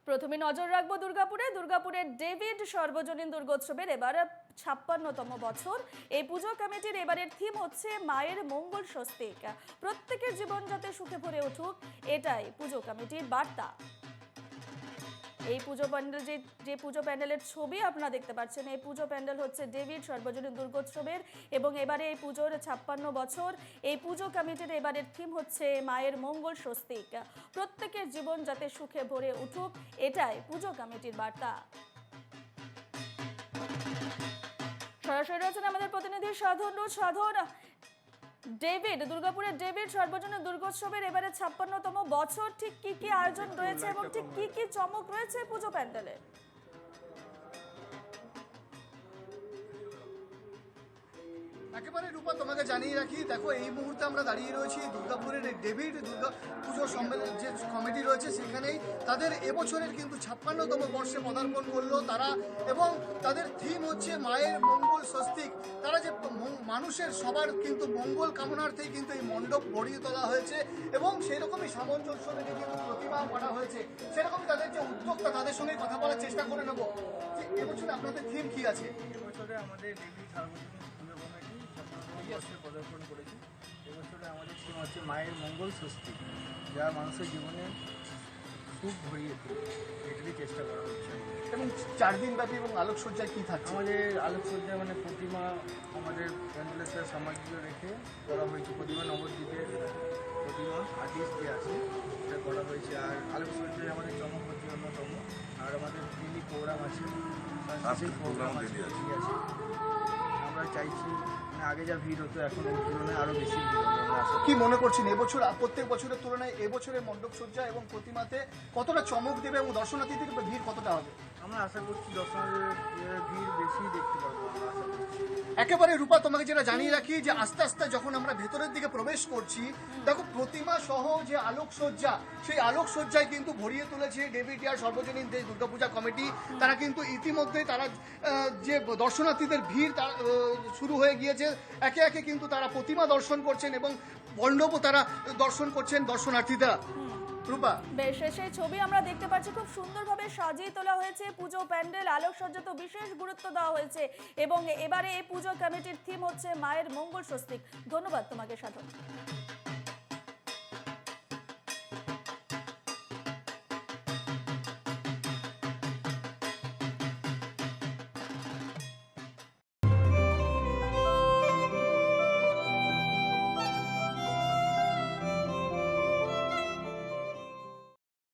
প্রথমে নজর রাখবো দুর্গাপুরের ডেভিড সর্বজনীন দুর্গোৎসবের এবার ৫৬তম বছর। এই পুজো কমিটির এবারের থিম হচ্ছে মায়ের মঙ্গল স্বস্তিক, প্রত্যেকের জীবন যাতে সুখে ভরে উঠুক, এটাই পুজো কমিটির বার্তা। এই পুজো প্যান্ডেল যে পুজো প্যান্ডেলের ছবি আপনারা দেখতে পাচ্ছেন, এই পুজো প্যান্ডেল হচ্ছে ডেভিড সর্বজনীন দুর্গোৎসবের এবং এবারে এই পুজোর ৫৬ বছর। এই পুজো কমিটির এবারের থিম হচ্ছে মায়ের মঙ্গল স্বস্তিক, প্রত্যেকের জীবন যাতে সুখে ভরে উঠুক, এটাই পুজো কমিটির বার্তা। সরাসরি রয়েছেন আমাদের প্রতিনিধি সাধন। দুর্গাপুরের ডেভিড সর্বজনীন দুর্গোৎসবের এবারে ৫৬তম বছর, ঠিক কি কি আয়োজন রয়েছে এবং ঠিক কি কি চমক রয়েছে পুজো প্যান্ডেলে? একেবারে রূপা, তোমাকে জানিয়ে রাখি, দেখো এই মুহূর্তে আমরা দাঁড়িয়ে রয়েছি দুর্গাপুরের ডেভিড দুর্গা পুজো সম্মেলন যে কমিটি রয়েছে সেখানেই। তাদের এবছরের কিন্তু ৫৬তম বর্ষে পদার্পণ করলো তারা, এবং তাদের থিম হচ্ছে মায়ের মঙ্গল স্বস্তিক। তারা যে মানুষের সবার কিন্তু মঙ্গল কামনার্থেই কিন্তু এই মণ্ডপ গড়িয়ে তোলা হয়েছে এবং সেই রকমই সামঞ্জস্য রেখে কিন্তু প্রতিমা করা হয়েছে। সেরকম তাদের যে উদ্যোক্তা, তাদের সঙ্গে কথা বলার চেষ্টা করে নেবো যে এবছরে আপনাদের থিম কি আছে। এবছরে আমাদের ডেভিড সর্বজনীন পুজো কমিটি বর্ষে পদার্পণ করেছে। এবছরে আমাদের থিম হচ্ছে মায়ের মঙ্গল স্বস্তি, যা মানুষের জীবনে সুখ ভরিয়ে তোলে, এটারই চেষ্টা করা হচ্ছে। এবং 4 দিন ব্যাপী এবং আলোকসজ্জায় কি থাকছে? আমাদের আলোকসজ্জা মানে প্রতিমা, আমাদের প্যান্ডেলের সামগ্রী রেখে করা হয়েছে। প্রতিমা নবদ্বীপের প্রতিমা আর্টিস্ট যে আছে এটা করা হয়েছে। আর আলোকসজ্জায় আমাদের চমক হচ্ছে অন্যতম। আর আমাদের ডেলি প্রোগ্রাম আছে, সাংস্কৃতিক প্রোগ্রাম আছে। আমরা চাইছি মানে আগে যা ভিড় হতো এখন ওর তুলনায় আরও বেশি ভিড় হবে আমরা আশা করি। কি মনে করছেন এবছর প্রত্যেক বছরের তুলনায় এবছরের মণ্ডপসজ্জা এবং প্রতিমাতে কতটা চমক দেবে এবং দর্শনার্থীদের ভিড় কতটা হবে? আমরা আশা করছি দর্শনার্থীদের ভিড় বেশি দেখতে পাবো, আমরা আশা করছি। একেবারে রূপা, তোমাকে যেটা জানিয়ে রাখি যে আস্তে আস্তে যখন আমরা ভেতরের দিকে প্রবেশ করছি, দেখো প্রতিমা সহ যে আলোকসজ্জা, সেই আলোকসজ্জায় কিন্তু ভরিয়ে তুলেছে ডেভিড সর্বজনীন যে দুর্গাপূজা কমিটি। তারা কিন্তু ইতিমধ্যে তারা যে দর্শনার্থীদের ভিড় শুরু হয়ে গিয়েছে, একে একে কিন্তু তারা প্রতিমা দর্শন করছেন এবং মণ্ডপও তারা দর্শন করছেন দর্শনার্থীরা। রূপা, বেশ, সেই ছবি আমরা দেখতে পাচ্ছি, খুব সুন্দরভাবে সাজিয়ে তোলা হয়েছে পুজো প্যান্ডেল, আলোকসজ্জা তো বিশেষ গুরুত্ব দেওয়া হয়েছে এবং এবারে এই পুজো কমিটির থিম হচ্ছে মায়ের মঙ্গল স্বস্তিক। ধন্যবাদ তোমাকে সাধন।